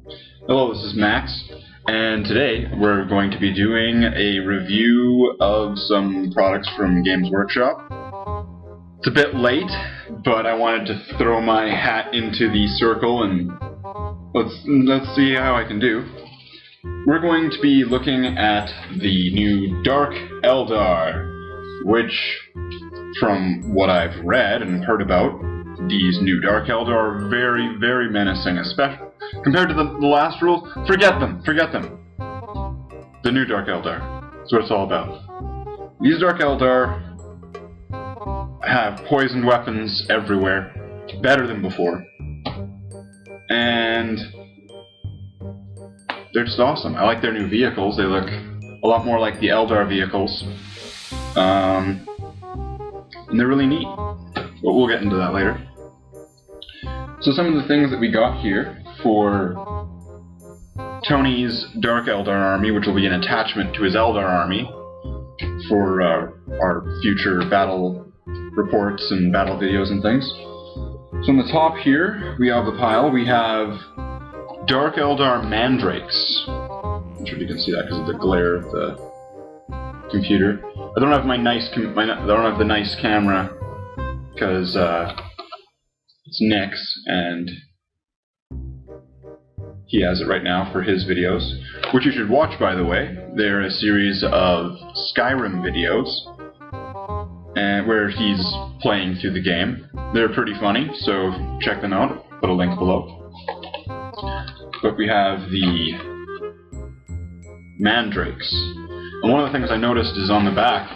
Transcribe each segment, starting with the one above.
Hello, this is Max, and today we're going to be doing a review of some products from Games Workshop. It's a bit late, but I wanted to throw my hat into the circle and let's see how I can do. We're going to be looking at the new Dark Eldar, which, from what I've read and heard about, these new Dark Eldar are very, very menacing, especially compared to the last rules. Forget them. The new Dark Eldar. That's what it's all about. These Dark Eldar have poisoned weapons everywhere, better than before, and they're just awesome. I like their new vehicles. They look a lot more like the Eldar vehicles, and they're really neat. But we'll get into that later. So some of the things that we got here for Tony's Dark Eldar army, which will be an attachment to his Eldar army for our future battle reports and battle videos and things. So on the top here, we have the pile. We have Dark Eldar Mandrakes. I'm sure you can see that because of the glare of the computer. I don't have I don't have the nice camera because it's Nick's, and he has it right now for his videos, which you should watch, by the way. They're a series of Skyrim videos, and where he's playing through the game. They're pretty funny, so check them out. Put a link below. But we have the Mandrakes, and one of the things I noticed is on the back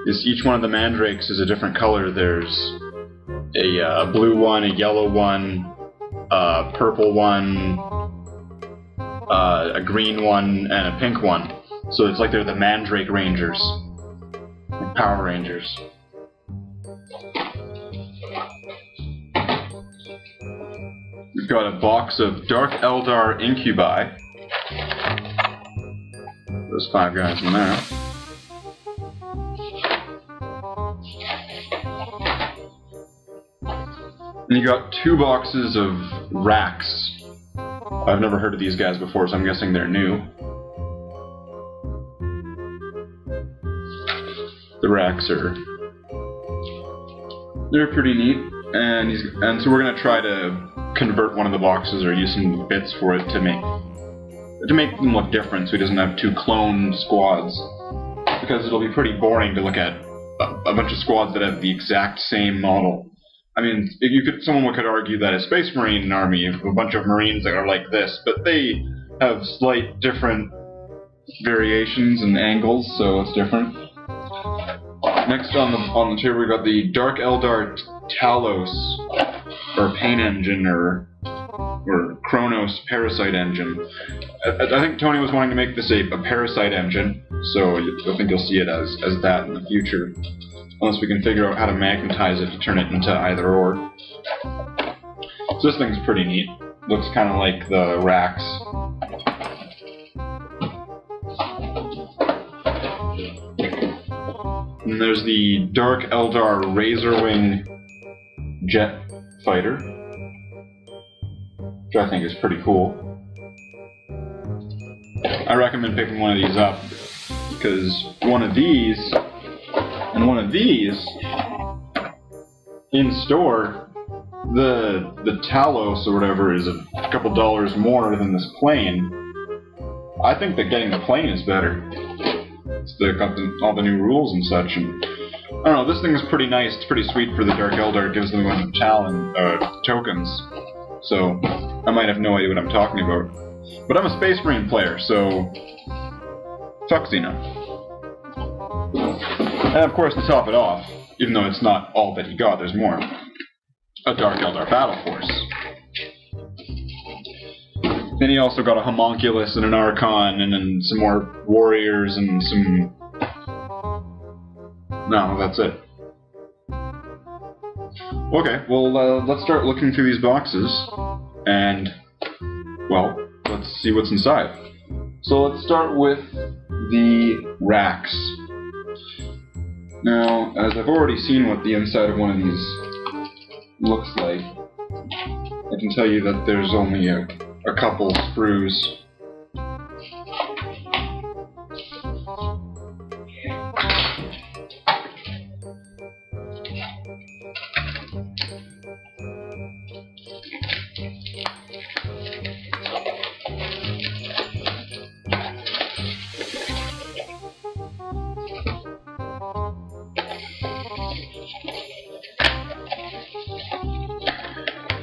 is each one of the Mandrakes is a different color. There's a blue one, a yellow one, a purple one, a green one, and a pink one. So it's like they're the Mandrake Rangers, like Power Rangers. We've got a box of Dark Eldar Incubi. There's 5 guys in there. And you got 2 boxes of Wracks. I've never heard of these guys before, so I'm guessing they're new. The Wracks they're pretty neat, and so we're gonna try to convert one of the boxes or use some bits for it to make them look different, so he doesn't have 2 clone squads. Because it'll be pretty boring to look at a bunch of squads that have the exact same model. I mean, someone could argue that a Space Marine army of a bunch of Marines that are like this, but they have slight different variations and angles, so it's different. Next on the table we got the Dark Eldar Talos, or Pain Engine, or Chronos Parasite Engine. I think Tony was wanting to make this a Parasite engine, so I think you'll see it as that in the future. Unless we can figure out how to magnetize it to turn it into either or. So this thing's pretty neat. Looks kind of like the Wracks. And there's the Dark Eldar Ravenwing Jetfighter, which I think is pretty cool. I recommend picking one of these up, because one of these in store, the Talos or whatever is a couple dollars more than this plane. I think that getting the plane is better. It's got all the new rules and such, and I don't know, this thing is pretty nice. It's pretty sweet for the Dark Eldar. It gives them a bunch of tokens, so I might have no idea what I'm talking about. But I'm a Space Marine player, so fuck Xena. And of course, to top it off, even though it's not all that he got, there's more. A Dark Eldar Battleforce. Then he also got a Homunculus and an Archon, and then some more warriors and some... No, that's it. Okay, well, let's start looking through these boxes, and, well, let's see what's inside. So let's start with the Wracks. Now, as I've already seen what the inside of one of these looks like, I can tell you that there's only a a couple sprues.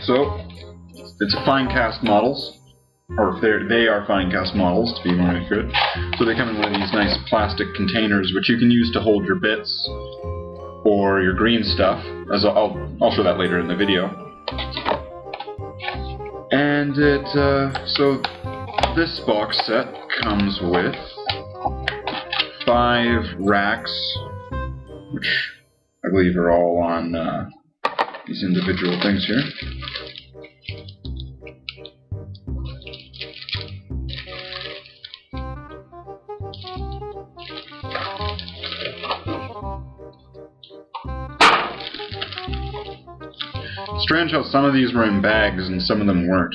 So, it's fine cast models, or they are fine cast models to be more accurate. So they come in one of these nice plastic containers, which you can use to hold your bits or your green stuff. As I'll show that later in the video. And so this box set comes with 5 racks, which I believe are all on these individual things here. Strange how some of these were in bags and some of them weren't.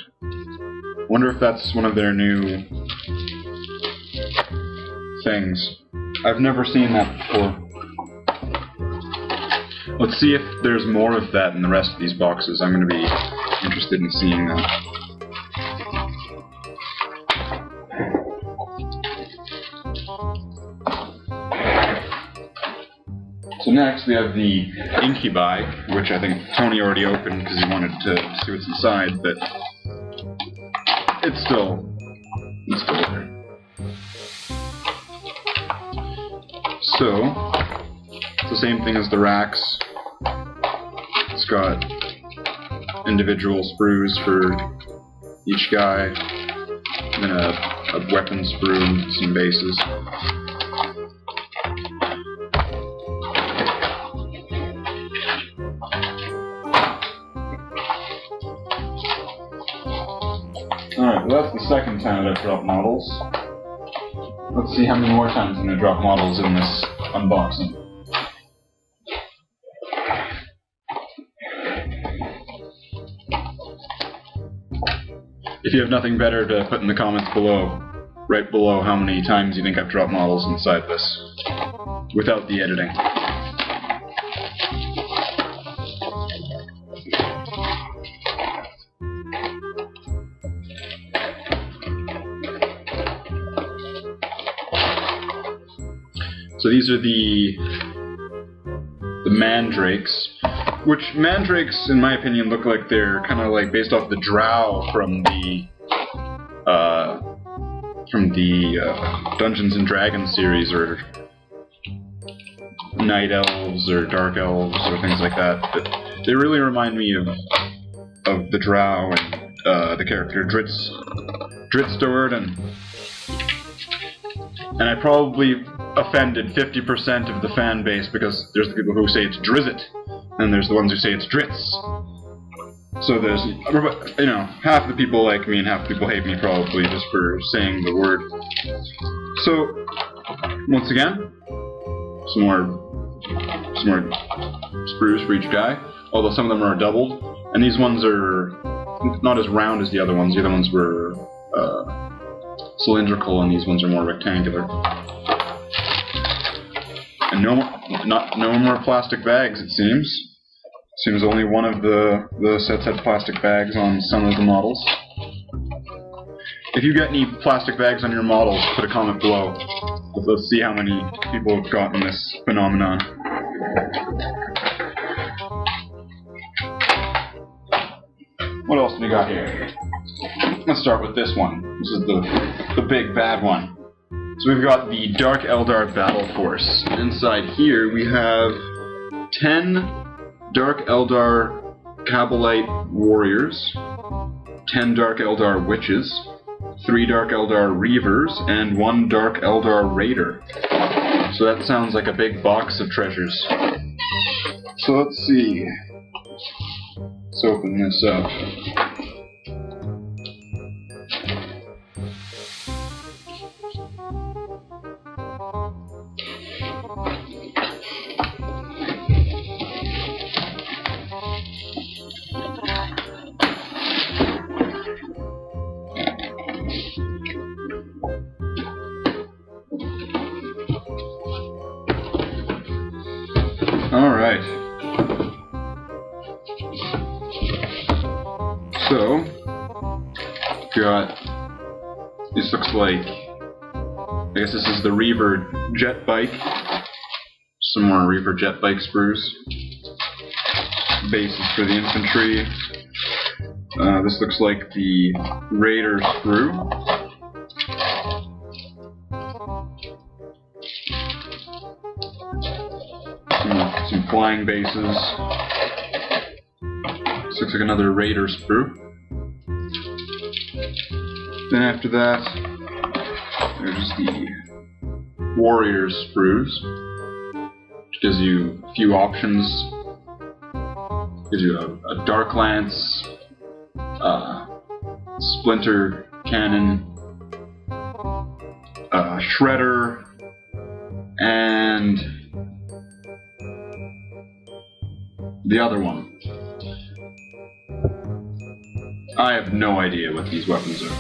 Wonder if that's one of their new things. I've never seen that before. Let's see if there's more of that in the rest of these boxes. I'm going to be interested in seeing that. So next we have the Incubi, which I think Tony already opened because he wanted to see what's inside, but it's still there. So, it's the same thing as the racks. It's got individual sprues for each guy, and then a weapon sprue, some bases. Alright, well that's the second time that I've dropped models. Let's see how many more times I'm going to drop models in this unboxing. If you have nothing better to put in the comments below, right below how many times you think I've dropped models inside this, without the editing. So these are the Mandrakes, which Mandrakes, in my opinion, look like they're kind of like based off the Drow from the Dungeons and Dragons series, or Night Elves or Dark Elves or things like that. But they really remind me of the Drow and the character Dritsteward, and I probably offended 50% of the fan base, because there's the people who say it's Drizzit, and there's the ones who say it's Dritz. So there's, you know, half the people like me and half the people hate me probably just for saying the word. So, once again, some more sprues for each guy, although some of them are doubled, and these ones are not as round as the other ones. The other ones were cylindrical, and these ones are more rectangular. And no more plastic bags, it seems. Seems only one of the sets had plastic bags on some of the models. If you get any plastic bags on your models, put a comment below. Let's see how many people have gotten this phenomenon. What else do we got here? Let's start with this one. This is the big bad one. So we've got the Dark Eldar Battleforce. Inside here we have 10 Dark Eldar Kabbalite Warriors, 10 Dark Eldar Witches, 3 Dark Eldar Reavers, and 1 Dark Eldar Raider. So that sounds like a big box of treasures. So let's see. Let's open this up. got, this looks like, I guess this is the Reaver jet bike. Some more Reaver jet bike sprues. Bases for the infantry. This looks like the Raider sprue. Some flying bases. This looks like another Raider sprue. Then after that, there's the Warrior sprues, which gives you a few options. Gives you a Dark Lance, Splinter Cannon, Shredder, and the other one. I have no idea what these weapons are.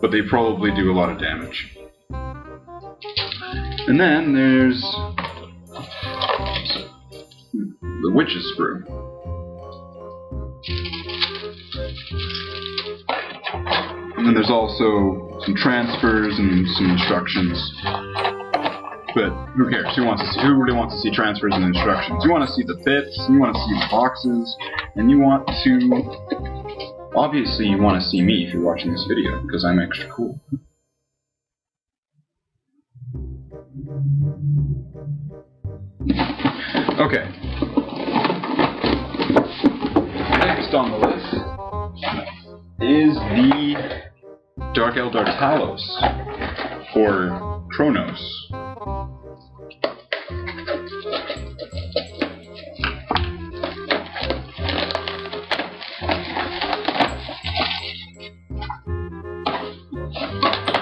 But they probably do a lot of damage. And then there's the Witch's sprue. And then there's also some transfers and some instructions. But who cares? Who really wants to see transfers and instructions? You want to see the bits, you want to see the boxes, and you want to... Obviously you want to see me if you're watching this video, because I'm extra cool. Okay. Next on the list is the Dark Eldar Talos, or Kronos.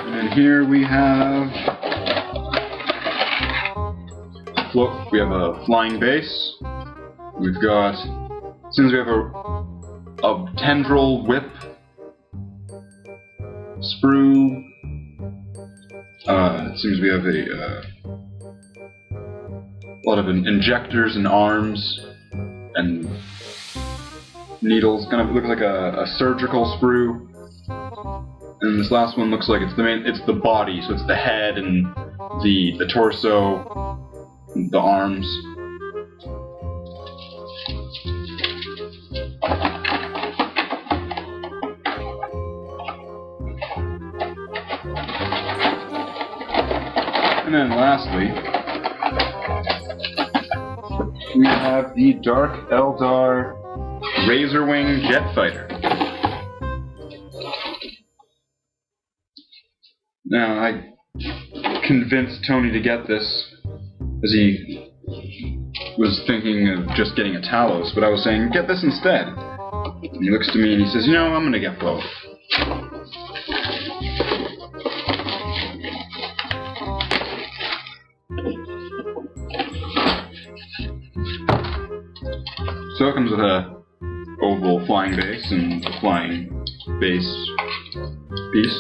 And here we have a flying base. We've got, since we have a tendril whip sprue. It seems we have a lot of injectors and arms and needles. Kind of looks like a surgical sprue. And this last one looks like it's the body, so it's the head and the torso, the arms. And then lastly, we have the Dark Eldar Ravenwing Jetfighter. Now, I convinced Tony to get this, as he was thinking of just getting a Talos, but I was saying, get this instead. And he looks to me and he says, you know, I'm gonna get both. So it comes with a oval flying base and a flying base piece.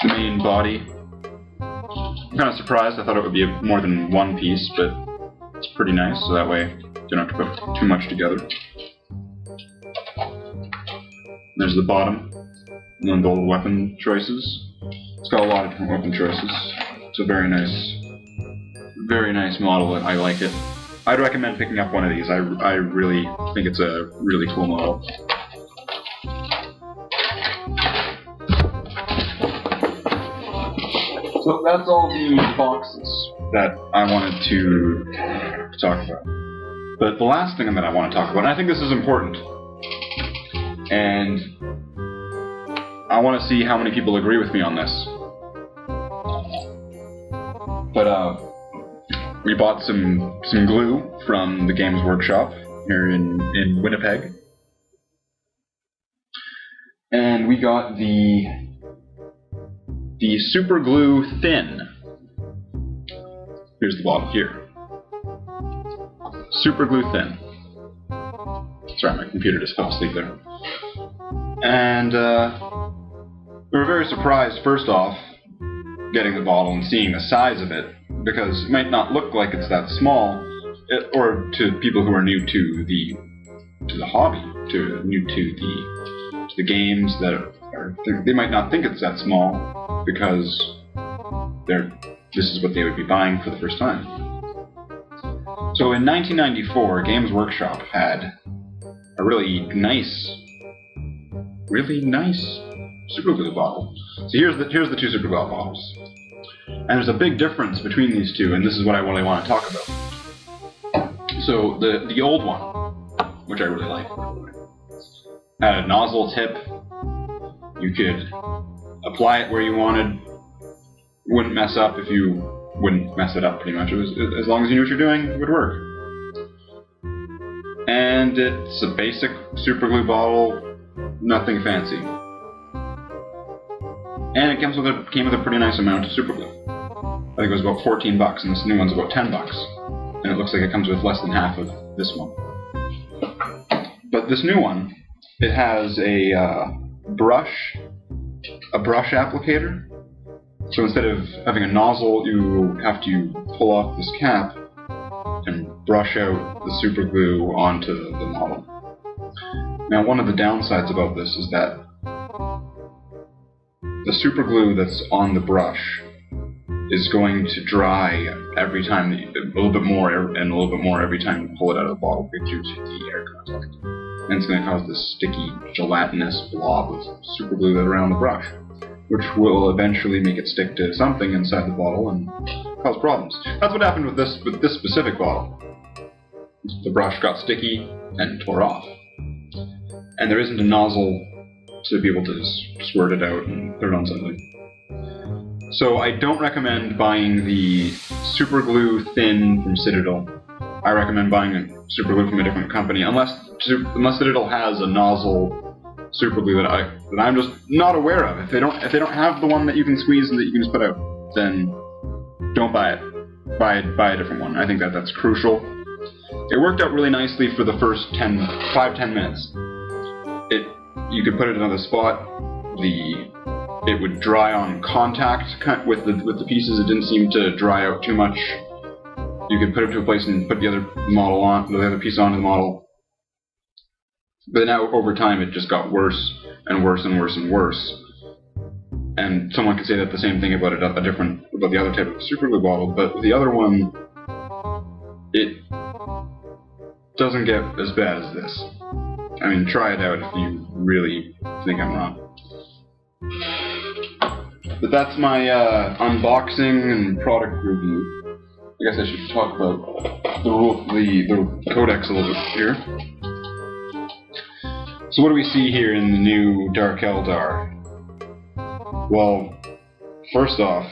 The main body. I'm kind of surprised. I thought it would be more than one piece, but it's pretty nice, so that way you don't have to put too much together. There's the bottom, and then the old weapon choices. It's got a lot of different weapon choices. It's a very nice model. I like it. I'd recommend picking up one of these. I really think it's a really cool model. So that's all the boxes that I wanted to talk about. But the last thing that I want to talk about, and I think this is important, and I want to see how many people agree with me on this. But we bought some glue from the Games Workshop here in Winnipeg, and we got the Superglue Thin. Here's the bottle here. Superglue Thin. Sorry, my computer just fell asleep there. And we were very surprised, first off, getting the bottle and seeing the size of it, because it might not look like it's that small, or to people who are new to the the hobby, new to the games that are they might not think it's that small because this is what they would be buying for the first time. So in 1994, Games Workshop had a really nice Superglue bottle. So here's the two Superglue bottles, and there's a big difference between these two, and this is what I really want to talk about. So the old one, which I really like, had a nozzle tip. You could apply it where you wanted. Wouldn't mess up if you wouldn't mess it up, pretty much. It was, as long as you knew what you're doing, it would work. And it's a basic Superglue bottle, nothing fancy. And it came with a pretty nice amount of Superglue. I think it was about $14, and this new one's about $10. And it looks like it comes with less than half of this one. But this new one, it has a brush applicator. So instead of having a nozzle, you have to pull off this cap and brush out the Superglue onto the model. Now, one of the downsides about this is that the Superglue that's on the brush is going to dry every time, a little bit more and a little bit more every time you pull it out of the bottle due to the air contact. And it's going to cause this sticky, gelatinous blob of Superglue that's around the brush, which will eventually make it stick to something inside the bottle and cause problems. That's what happened with this specific bottle. The brush got sticky and tore off. And there isn't a nozzle to be able to squirt it out and put it on something. So I don't recommend buying the Superglue Thin from Citadel. I recommend buying a Superglue from a different company, unless Citadel has a nozzle Superglue that I'm just not aware of. If they don't have the one that you can squeeze and that you can just put out, then don't buy it. Buy a different one. I think that's crucial. It worked out really nicely for the first 5-10 minutes. You could put it in another spot. It would dry on contact with the pieces. It didn't seem to dry out too much. You could put it to a place and put the other piece onto the model. But now, over time, it just got worse and worse and worse and worse. And someone could say that the same thing about the other type of Superglue bottle, but the other one, it doesn't get as bad as this. I mean, try it out if you really think I'm wrong. But that's my unboxing and product review. I guess I should talk about the Codex a little bit here. So what do we see here in the new Dark Eldar? Well, first off,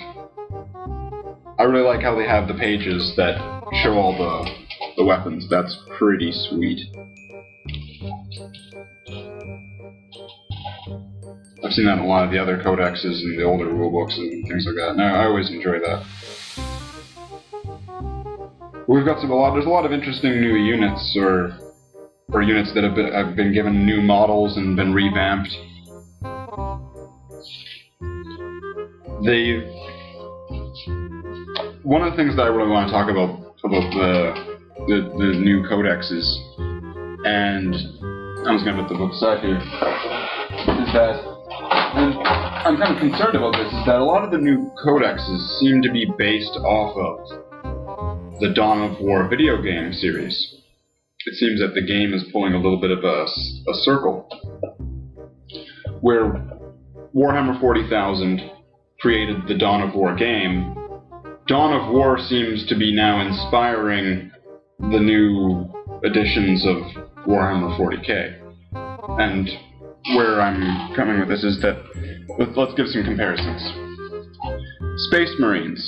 I really like how they have the pages that show all the weapons. That's pretty sweet. I've seen that in a lot of the other codexes and the older rulebooks and things like that, and I always enjoy that. We've got there's a lot of interesting new units, or units that have been given new models and been revamped. One of the things that I really want to talk about the new codexes, and I'm just going to put the book aside here, is that, and I'm kind of concerned about this, is that a lot of the new codexes seem to be based off of the Dawn of War video game series. It seems that the game is pulling a little bit of a circle, where Warhammer 40,000 created the Dawn of War game. Dawn of War seems to be now inspiring the new editions of Warhammer 40k. And where I'm coming with this is that, let's give some comparisons. Space Marines.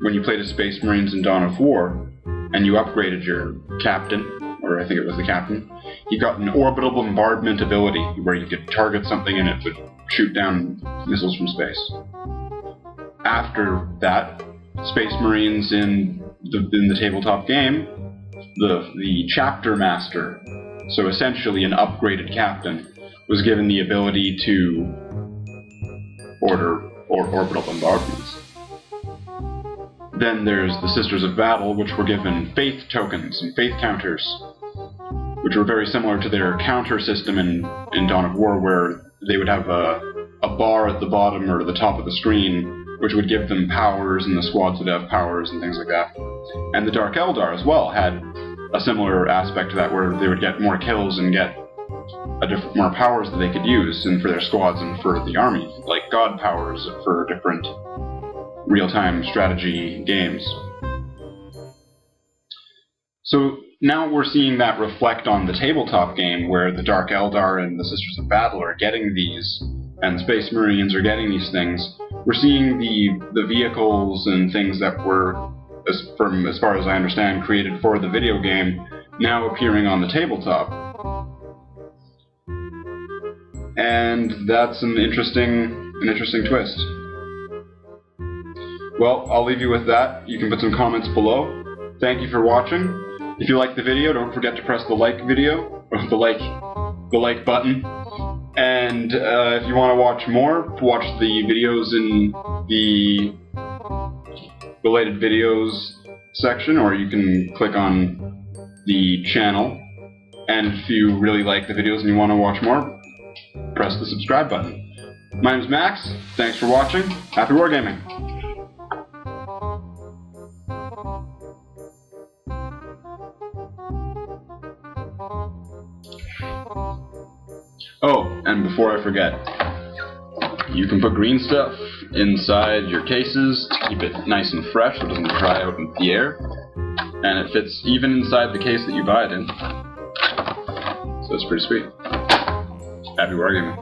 When you played as Space Marines in Dawn of War, and you upgraded your captain, or I think it was the captain, you got an orbital bombardment ability, where you could target something and it would shoot down missiles from space. After that, Space Marines in the tabletop game, the chapter master, so essentially an upgraded captain, was given the ability to order orbital bombardments. Then there's the Sisters of Battle, which were given faith tokens and faith counters, which were very similar to their counter system in Dawn of War, where they would have a bar at the bottom or the top of the screen, which would give them powers, and the squads would have powers and things like that. And the Dark Eldar as well had a similar aspect to that, where they would get more kills and get more powers that they could use, and for their squads and for the army, like god powers for different real-time strategy games. So now we're seeing that reflect on the tabletop game, where the Dark Eldar and the Sisters of Battle are getting these, and Space Marines are getting these things. We're seeing the vehicles and things that were, as far as I understand, created for the video game, now appearing on the tabletop. And that's an interesting twist. Well, I'll leave you with that. You can put some comments below. Thank you for watching. If you like the video, don't forget to press the like button. And if you want to watch more, watch the videos in the related videos section, or you can click on the channel. And if you really like the videos and you want to watch more, press the subscribe button. My name's Max. Thanks for watching. Happy wargaming! Oh, and before I forget, you can put green stuff inside your cases to keep it nice and fresh so it doesn't dry out in the air. And it fits even inside the case that you buy it in. So it's pretty sweet. Happy wargaming.